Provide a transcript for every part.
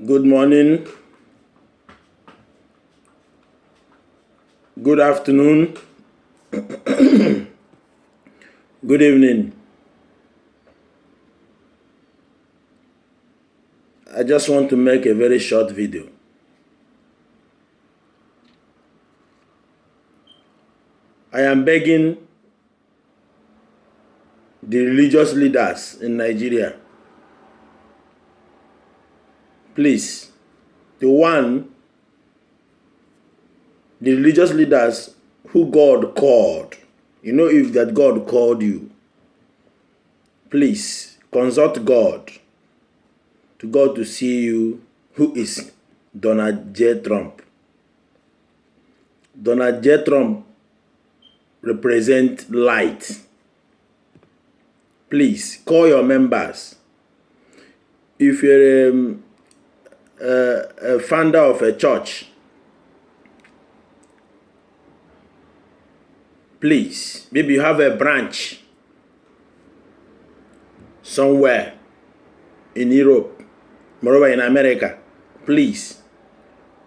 Good morning, good afternoon, good evening. I just want to make a very short video. I am begging the religious leaders in Nigeria, please, the religious leaders who God called, if that God called you, please consult God to see you, who is Donald J. Trump. Donald J. Trump represent light. Please call your members. If you're a founder of a church, please, maybe you have a branch somewhere in Europe, moreover in America, please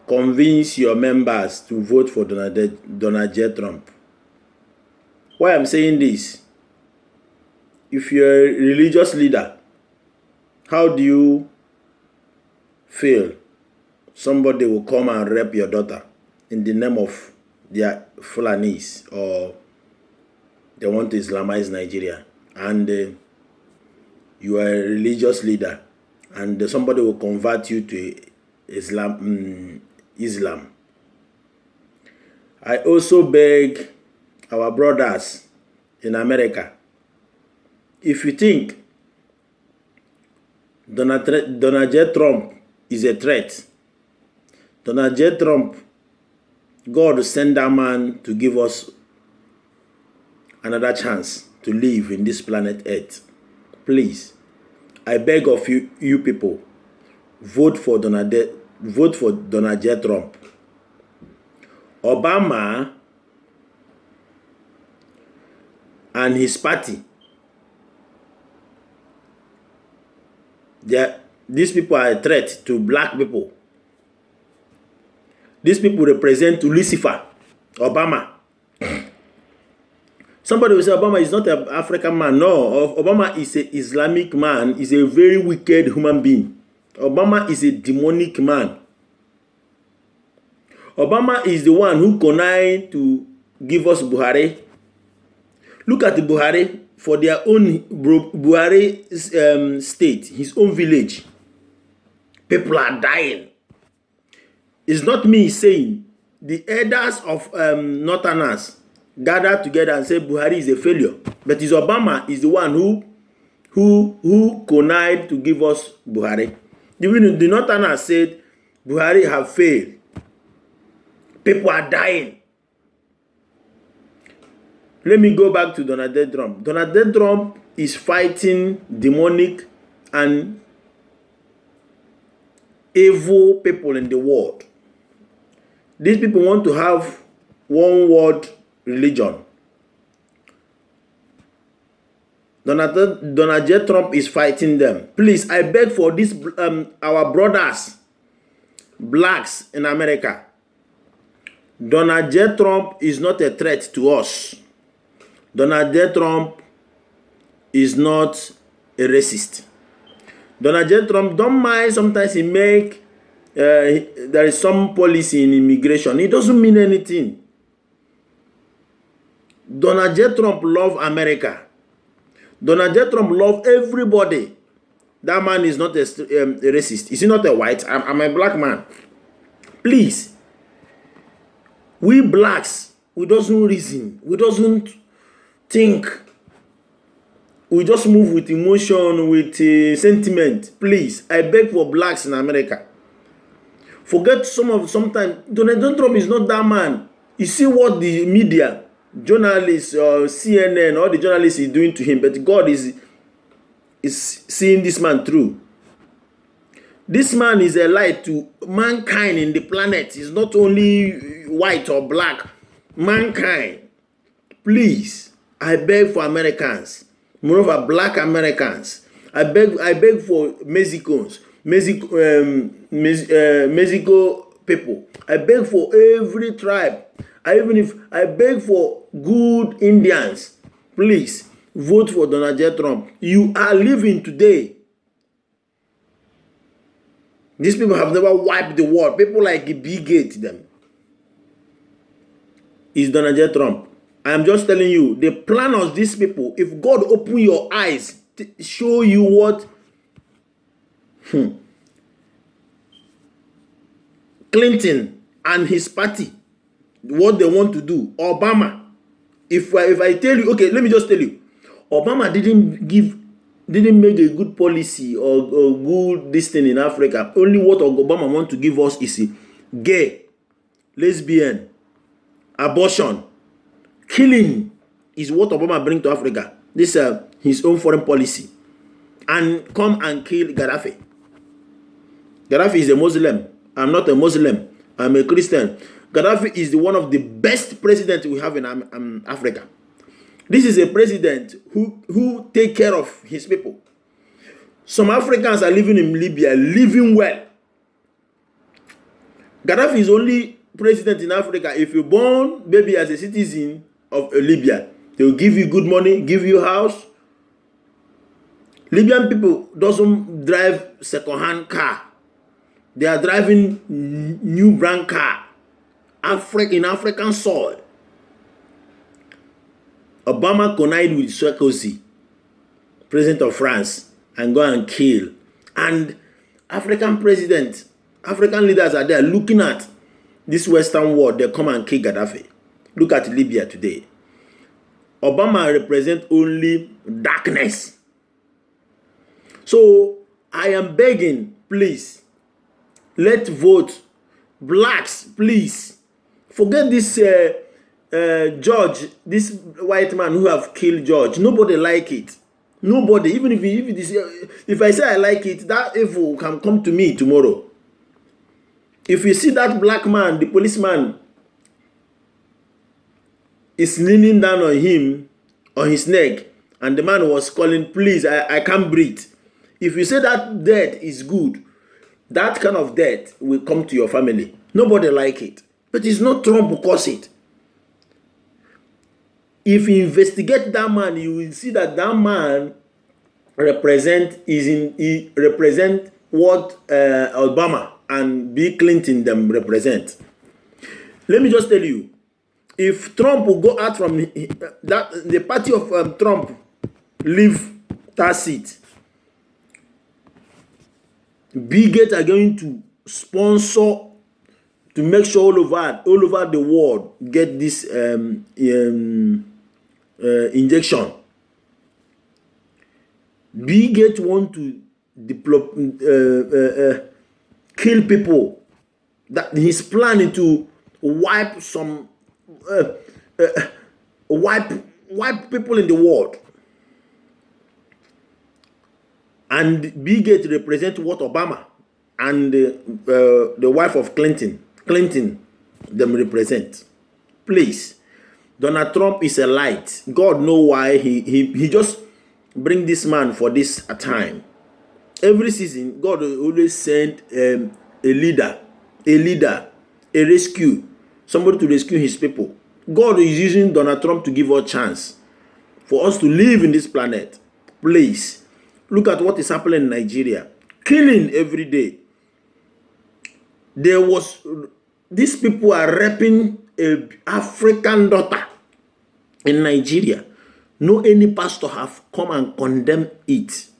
convince your members to vote for Donald J. Trump. Why I'm saying this? If you're a religious leader, how do you feel somebody will come and rape your daughter in the name of their Fulanis, or they want to Islamize Nigeria, and you are a religious leader and somebody will convert you to Islam? I also beg our brothers in America, if you think Donald J. Trump is a threat, Donald J. Trump, God sent that man to give us another chance to live in this planet Earth. Please, I beg of you people, vote for Donald J. Trump. Obama and his party, these people are a threat to black people. These people represent Lucifer, Obama. Somebody will say Obama is not an African man. No, Obama is an Islamic man, is a very wicked human being. Obama is a demonic man. Obama is the one who connived to give us Buhari. Look at the Buhari, for their own Buhari state, his own village. People are dying. It's not me saying. The elders of Northerners gather together and say Buhari is a failure. But it's Obama is the one who connived to give us Buhari. Even the Northerners said Buhari have failed. People are dying. Let me go back to Donald J. Trump. Donald J. Trump is fighting demonic and evil people in the world. These people want to have one world religion. Donald J. Trump is fighting them. Please, I beg for this, our brothers, blacks in America. Donald J. Trump is not a threat to us. Donald J. Trump is not a racist. Donald J. Trump, don't mind sometimes he make, there is some policy in immigration. It doesn't mean anything. Donald J. Trump love America. Donald J. Trump love everybody. That man is not a racist. Is he not a white? I'm a black man. Please. We blacks, we doesn't reason. We doesn't think. We just move with emotion, with sentiment. Please, I beg for blacks in America. Forget sometimes, Donald Trump is not that man. You see what the media, journalists, CNN, all the journalists is doing to him, but God is seeing this man through. This man is a light to mankind in the planet. He's not only white or black. Mankind. Please, I beg for Americans. Moreover, black Americans. I beg for Mexicans. Mexico people. I beg for every tribe. I beg for good Indians. Please vote for Donald J. Trump. You are living today. These people have never wiped the world. People like Bill Gates, them. Is Donald J. Trump. I am just telling you, the plan of these people, if God open your eyes to show you what Clinton and his party, what they want to do, Obama, if I tell you, okay, let me just tell you, Obama didn't make a good policy or good this thing in Africa. Only what Obama want to give us is gay, lesbian, abortion, killing is what Obama bring to Africa. This his own foreign policy. And come and kill Gaddafi. Gaddafi is a Muslim. I'm not a Muslim. I'm a Christian. Gaddafi is one of the best presidents we have in Africa. This is a president who take care of his people. Some Africans are living in Libya, living well. Gaddafi is only president in Africa. If you're born maybe as a citizen of Libya, they will give you good money, give you house. Libyan people doesn't drive second-hand car. They are driving new brand car in African soil. Obama connived with Sarkozy, president of France, and go and kill. And African presidents, African leaders are there looking at this Western world. They come and kill Gaddafi. Look at Libya today. Obama represents only darkness. So I am begging, please, let's vote. Blacks, please. Forget this George, this white man who have killed George. Nobody like it. Nobody. Even if I say I like it, that evil can come to me tomorrow. If you see that black man, the policeman is leaning down on him, on his neck, and the man was calling, please, I can't breathe. If you say that death is good, that kind of death will come to your family. Nobody like it. But it's not Trump who caused it. If you investigate that man, you will see that that man represent what Obama and Bill Clinton them represent. Let me just tell you, if Trump will go out from the party of Trump leave that seat, Bill Gates are going to sponsor to make sure all over the world get this injection. Bill Gates want to kill people. That he's planning to wipe some wipe people in the world. And Bill Gates represent what Obama and the wife of Clinton them represent. Please, Donald Trump is a light. God know why he just bring this man for this time. Every season, God will always send a leader, a rescue, somebody to rescue his people. God is using Donald Trump to give us a chance for us to live in this planet. Please. Look at what is happening in Nigeria. Killing every day. These people are raping an African daughter in Nigeria. No any pastor have come and condemn it.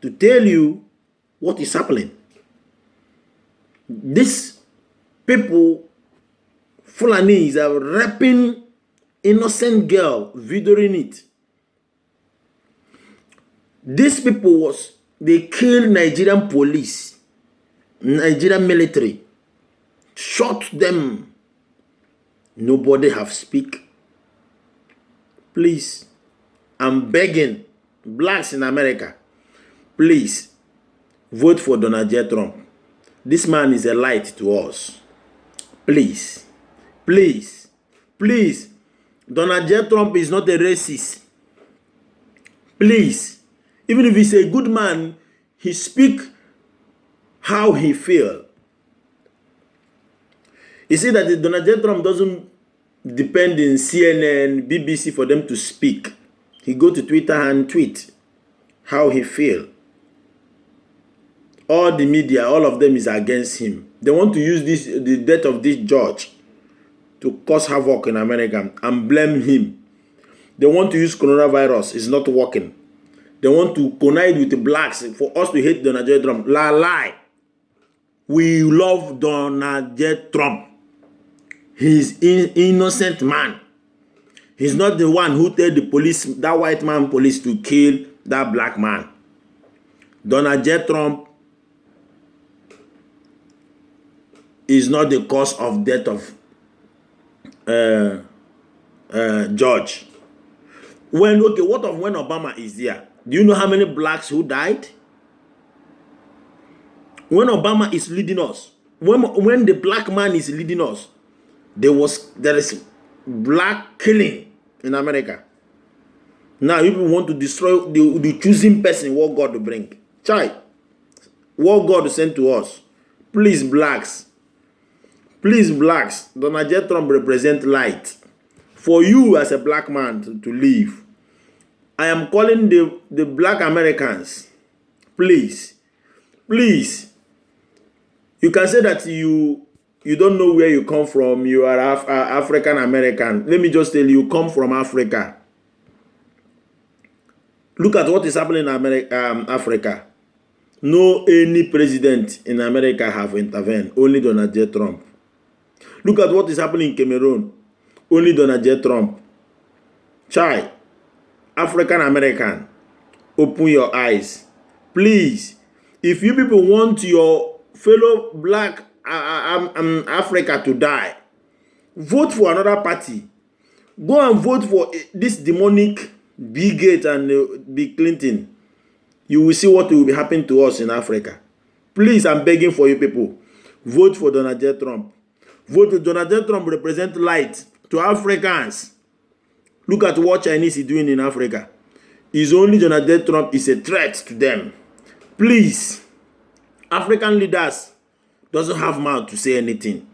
To tell you what is happening. These people, Fulanis, are raping innocent girl, videoing it. These people they killed Nigerian police, Nigerian military, shot them. Nobody have speak. Please, I'm begging blacks in America, please vote for Donald J. Trump. This man is a light to us. Please, please, please. Donald J. Trump is not a racist. Please. Even if he's a good man, he speak how he feel. You see that Donald J. Trump doesn't depend in CNN, BBC for them to speak. He go to Twitter and tweet how he feel. All the media, all of them is against him. They want to use the death of this judge to cause havoc in America and blame him. They want to use coronavirus. It's not working. They want to connive with the blacks for us to hate Donald J. Trump. Lie. We love Donald J. Trump. He's an innocent man. He's not the one who told the police, that white man police, to kill that black man. Donald J. Trump is not the cause of death of George. What of when Obama is there? Do you know how many blacks who died? When Obama is leading us, when the black man is leading us, there is black killing in America. Now people want to destroy the choosing person what God will bring. Chai, what God will send to us. Please, blacks. Donald J. Trump represent light. For you as a black man to live, I am calling the black Americans. Please. You can say that you don't know where you come from. You are African American. Let me just tell you come from Africa. Look at what is happening in Africa. No any president in America have intervened. Only Donald J. Trump. Look at what is happening in Cameroon. Only Donald J. Trump. Chai, African American, open your eyes. Please, if you people want your fellow black Africa to die, vote for another party. Go and vote for this demonic Bill Gates and Bill Clinton. You will see what will be happening to us in Africa. Please, I'm begging for you people. Vote for Donald J. Trump. Vote for Donald J. Trump represent light to Africans. Look at what Chinese is doing in Africa. It's only Donald J. Trump is a threat to them. Please, African leaders doesn't have mouth to say anything.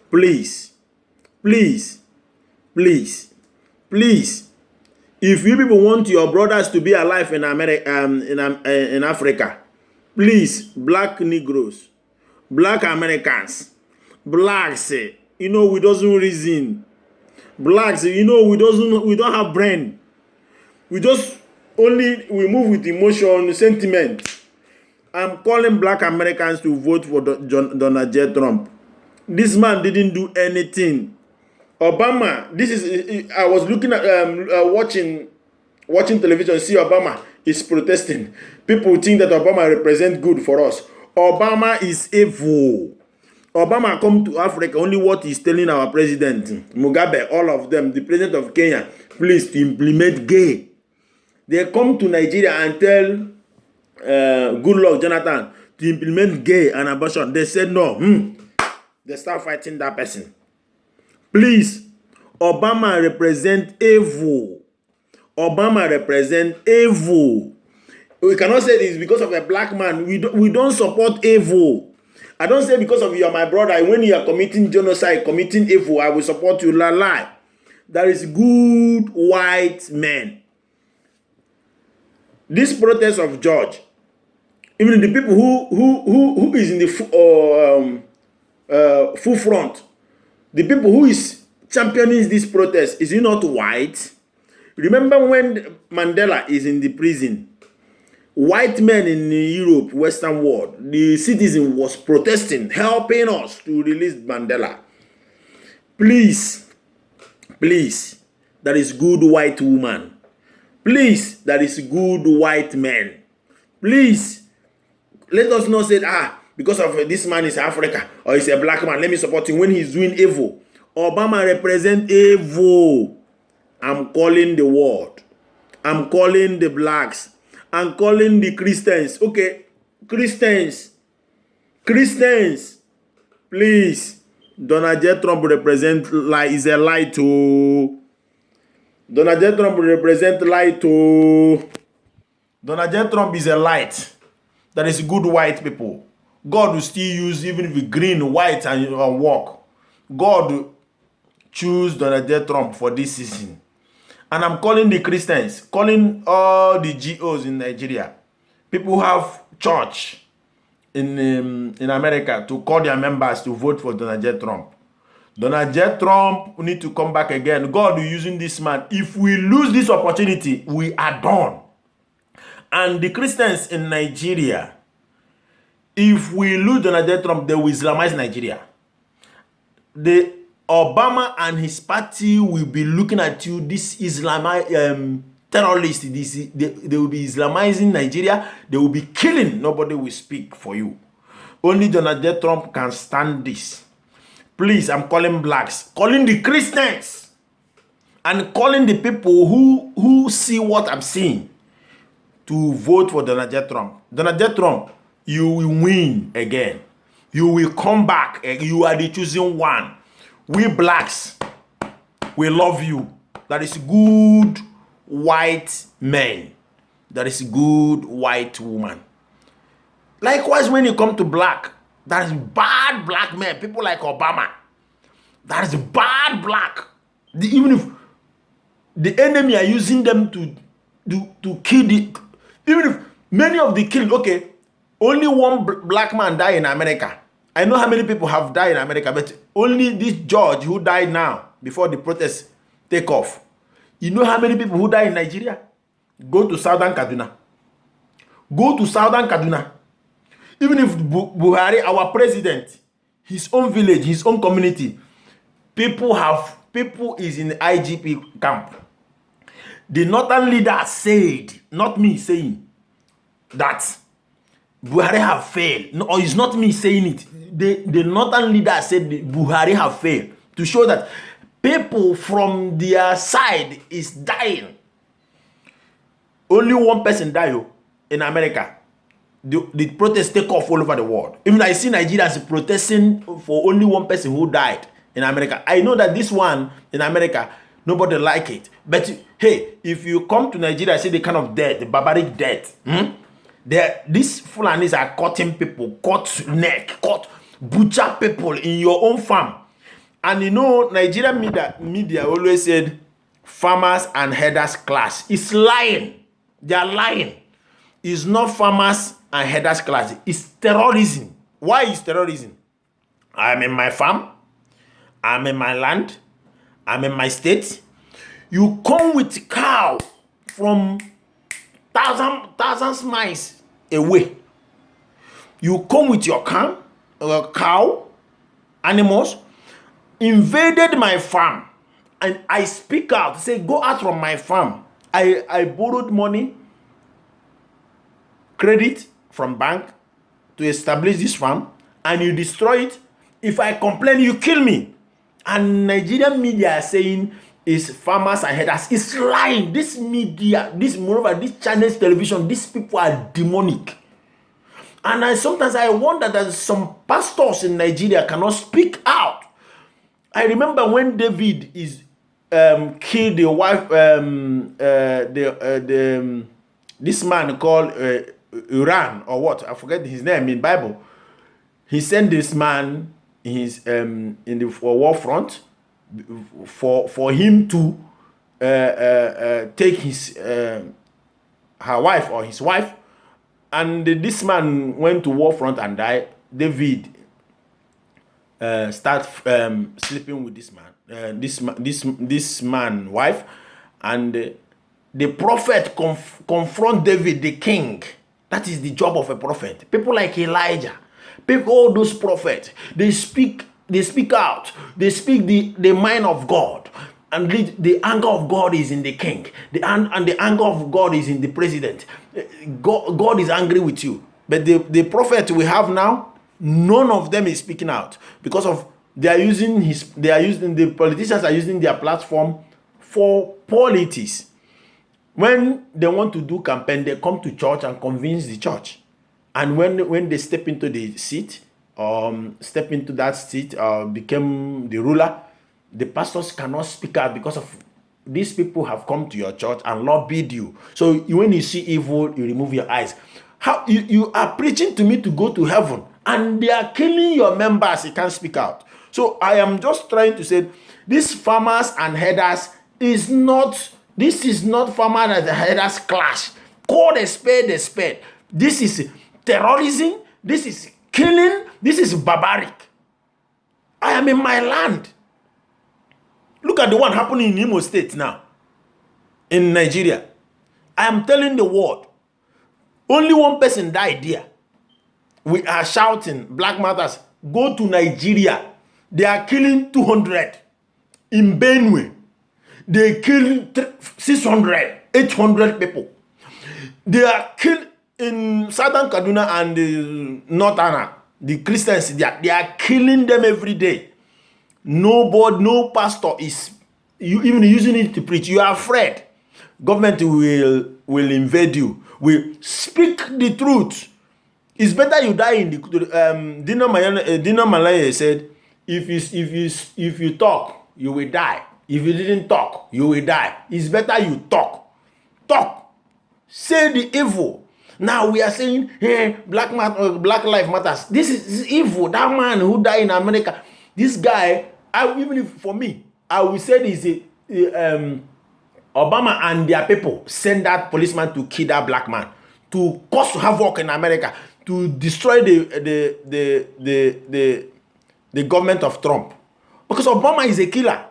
Please. If you people want your brothers to be alive in America, in Africa, please, black Negroes, black Americans, blacks, we doesn't reason. Blacks, we don't have brain. We move with emotion, sentiment. I'm calling black Americans to vote for Donald J. Trump. This man didn't do anything. Obama, I was looking at watching television, see Obama is protesting. People think that Obama represents good for us. Obama is evil. Obama come to Africa, only what he's telling our president, Mugabe, all of them, the president of Kenya, please to implement gay. They come to Nigeria and tell Goodluck Jonathan to implement gay and abortion. They said no. They start fighting that person. Please, Obama represent evil. Obama represent evil. We cannot say this because of a black man. We don't support evil. I don't say because of you are my brother. When you are committing genocide, committing evil, I will support you. Lie. There is good white men. This protest of George, even the people who is in the full front, the people who is championing this protest, is he not white? Remember when Mandela is in the prison? White men in Europe, Western world, the citizen was protesting, helping us to release Mandela. Please, that is good white woman. Please, that is good white man. Please, let us not say, because of this man is Africa or he's a black man, let me support him when he's doing evil. Obama represents evil. I'm calling the world. I'm calling the blacks. I'm calling the Christians. Okay, Christians, please. Donald J. Trump represent light. Is a lie to. Donald J. Trump represent light to. Donald J. Trump is a light. That is good white people. God will still use, even if it's green, white, and walk. God choose Donald J. Trump for this season. And I'm calling the Christians, calling all the GOs in Nigeria, people who have church in America, to call their members to vote for Donald J. Trump. Donald J. Trump need to come back again. God is using this man. If we lose this opportunity, we are done. And the Christians in Nigeria, if we lose Donald J. Trump, they will Islamize Nigeria. The Obama and his party will be looking at you, this terrorists, they will be Islamizing Nigeria. They will be killing. Nobody will speak for you. Only Donald J. Trump can stand this. Please, I'm calling blacks, calling the Christians, and calling the people who see what I'm seeing to vote for Donald J. Trump. Donald J. Trump, you will win again. You will come back. You are the chosen one. We blacks, we love you. That is good white men. That is good white woman. Likewise, when you come to black, that is bad black men. People like Obama. That is bad black. Even if the enemy are using them to kill the... Even if many of the killed, okay, only one black man died in America. I know how many people have died in America, but only this judge who died now, before the protests take off. You know how many people who died in Nigeria? Go to Southern Kaduna. Go to Southern Kaduna. Even if Buhari, our president, his own village, his own community, people is in the IGP camp. The northern leader said, not me saying, that Buhari have failed. No, it's not me saying it. The northern leader said Buhari have failed, to show that people from their side is dying. Only one person died in America. The protests take off all over the world. Even I see Nigerians protesting for only one person who died in America. I know that this one in America, nobody like it. But hey, if you come to Nigeria, see the kind of death, the barbaric death. These Fulanis are cutting people, cut neck, butcher people in your own farm. And you know, Nigerian media always said farmers and herders class. It's lying. They are lying. It's not farmers and herders class. It's terrorism. Why is terrorism? I'm in my farm. I'm in my land. I'm in my state. You come with cow from thousands miles away. You come with your cow, animals, invaded my farm, and I speak out, say, go out from my farm. I borrowed money, credit from bank to establish this farm, and you destroy it. If I complain, you kill me. And Nigerian media are saying is farmers and herders. It's lying. This media, moreover, this channels television, these people are demonic. And sometimes I wonder that some pastors in Nigeria cannot speak out. I remember when David is killed the wife, this man called Iran or what? I forget his name in Bible. He sent this man in the war front for him to take his her wife or his wife, and this man went to war front and died. David start sleeping with this man, this man wife, and the prophet confront David, the king. That is the job of a prophet. People like Elijah, all those prophets, they speak out. They speak the mind of God. And the anger of God is in the king. And the anger of God is in the president. God is angry with you. But the prophet we have now, none of them is speaking out. Because of the politicians are using their platform for politics. When they want to do campaign, they come to church and convince the church. And when they step into the seat, become the ruler, the pastors cannot speak out because of these people have come to your church and lobbied you. So when you see evil, you remove your eyes. How you are preaching to me to go to heaven, And they are killing your members. You can't speak out. So I am just trying to say, these farmers and herders is not, this is not farmers and herders clash. Call a spade a spade. This is terrorism. This is killing. This is barbaric. I am in my land. Look at the one happening in Imo State now, in Nigeria. I am telling the world, only one person died there. We are shouting, Black Matters, go to Nigeria. They are killing 200. In Benue, they kill 600, 800 people. They are killed in Southern Kaduna and Northern, the Christians, they are killing them every day. Nobody, no pastor is even using it to preach. You are afraid. Government will invade you. We speak the truth. It's better you die in the Dino Malaya said, if you talk, you will die. If you didn't talk, you will die. It's better you talk. Talk. Say the evil. Now we are saying, hey, Black Lives Matters. This is evil. That man who died in America, this guy, even if for me, I will say this: Obama and their people send that policeman to kill that black man, to cause havoc in America, to destroy the government of Trump, because Obama is a killer.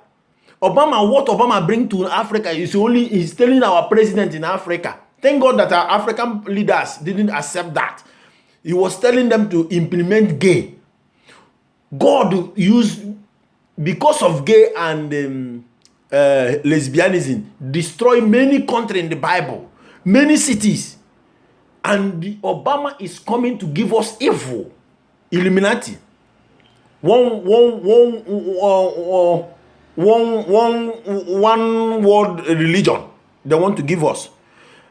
What Obama bring to Africa is he's telling our president in Africa. Thank God that our African leaders didn't accept that. He was telling them to implement gay. God used, because of gay and lesbianism, destroy many countries in the Bible, many cities. And Obama is coming to give us evil. Illuminati. One world religion they want to give us.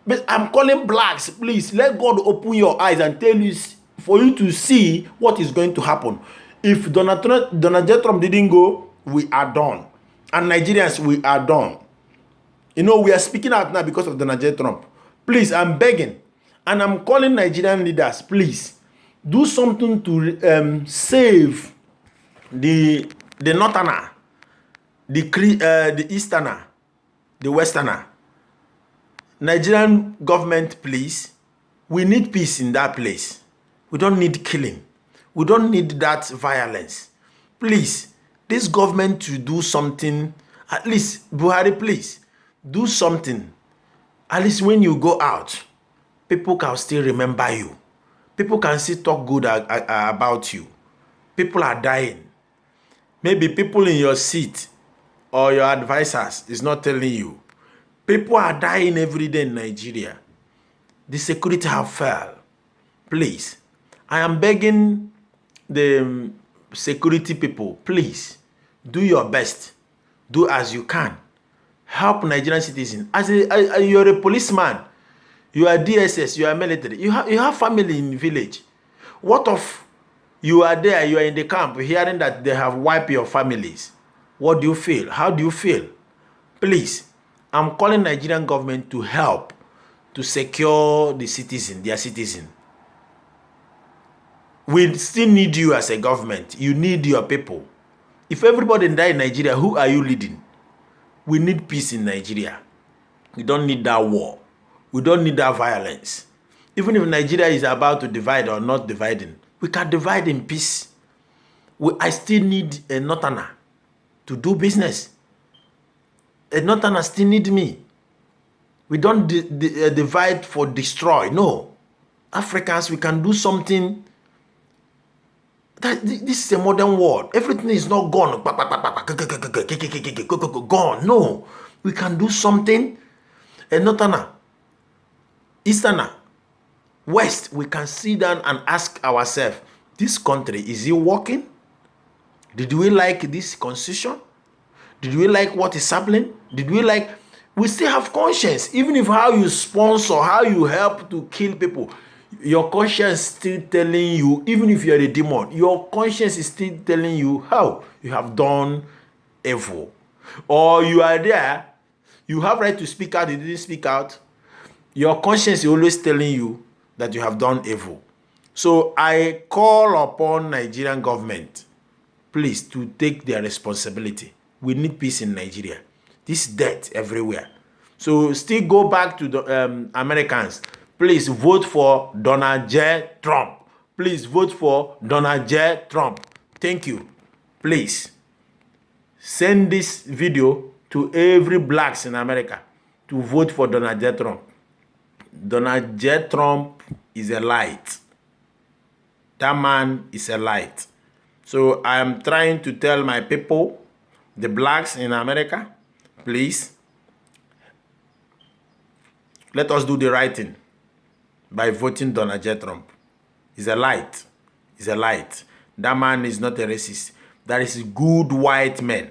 But I'm calling blacks, please let God open your eyes and tell you, for you to see what is going to happen. If Donald J. Trump didn't go, we are done. And Nigerians, we are done. You know, we are speaking out now because of Donald J. Trump. Please, I'm begging. And I'm calling Nigerian leaders, please, do something to save the Northerner, the Easterner, the Westerner. Nigerian government, please, we need peace in that place. We don't need killing. We don't need that violence. Please, this government to do something, at least, Buhari, please, do something. At least when you go out, people can still remember you. People can still talk good about you. People are dying. Maybe people in your seat or your advisors is not telling you. People are dying every day in Nigeria. The security have failed. Please, I am begging the security people, please, do your best. Do as you can. Help Nigerian citizens. As you're a policeman, you are DSS, you are military. You have family in the village. What of you are there, you are in the camp, hearing that they have wiped your families? What do you feel? How do you feel? Please, I'm calling Nigerian government to help to secure the citizen, their citizen. We still need you as a government. You need your people. If everybody die in Nigeria, who are you leading? We need peace in Nigeria. We don't need that war. We don't need that violence. Even if Nigeria is about to divide or not dividing, we can divide in peace. I still need a Northerner to do business. A Northerner still need me. We don't divide for destroy. No. Africans, we can do something. This is a modern world. Everything is not gone. Gone. No. We can do something. A Northerner, Easterner, West, we can sit down and ask ourselves, this country, is it working? Did we like this constitution? Did we like what is happening? Did we like... We still have conscience. Even if how you sponsor, how you help to kill people, your conscience still telling you, even if you're a demon, your conscience is still telling you how you have done evil. Or you are there, you have right to speak out, you didn't speak out. Your conscience is always telling you that you have done evil. So I call upon Nigerian government, please, to take their responsibility. We need peace in Nigeria. This death everywhere. So still go back to the Americans. Please vote for Donald J. Trump. Please vote for Donald J. Trump. Thank you. Please send this video to every blacks in America to vote for Donald J. Trump. Donald J. Trump is a light. That man is a light. So I am trying to tell my people, the blacks in America, please, let us do the right thing by voting Donald J. Trump. He's a light. He's a light. That man is not a racist. That is good white man.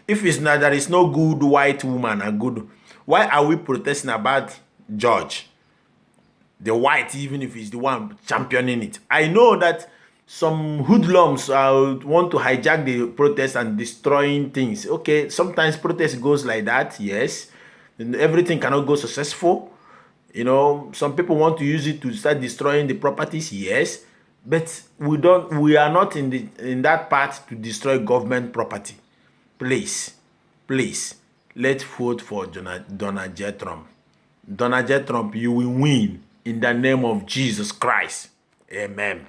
If it's not, there is no good white woman and good. Why are we protesting about George? The white, even if he's the one championing it. I know that some hoodlums want to hijack the protest and destroying things. Okay, sometimes protest goes like that, yes. And everything cannot go successful. You know, some people want to use it to start destroying the properties, yes. But we are not in that part to destroy government property. Please, let's vote for Donald J. Trump. Donald J. Trump, you will win in the name of Jesus Christ. Amen.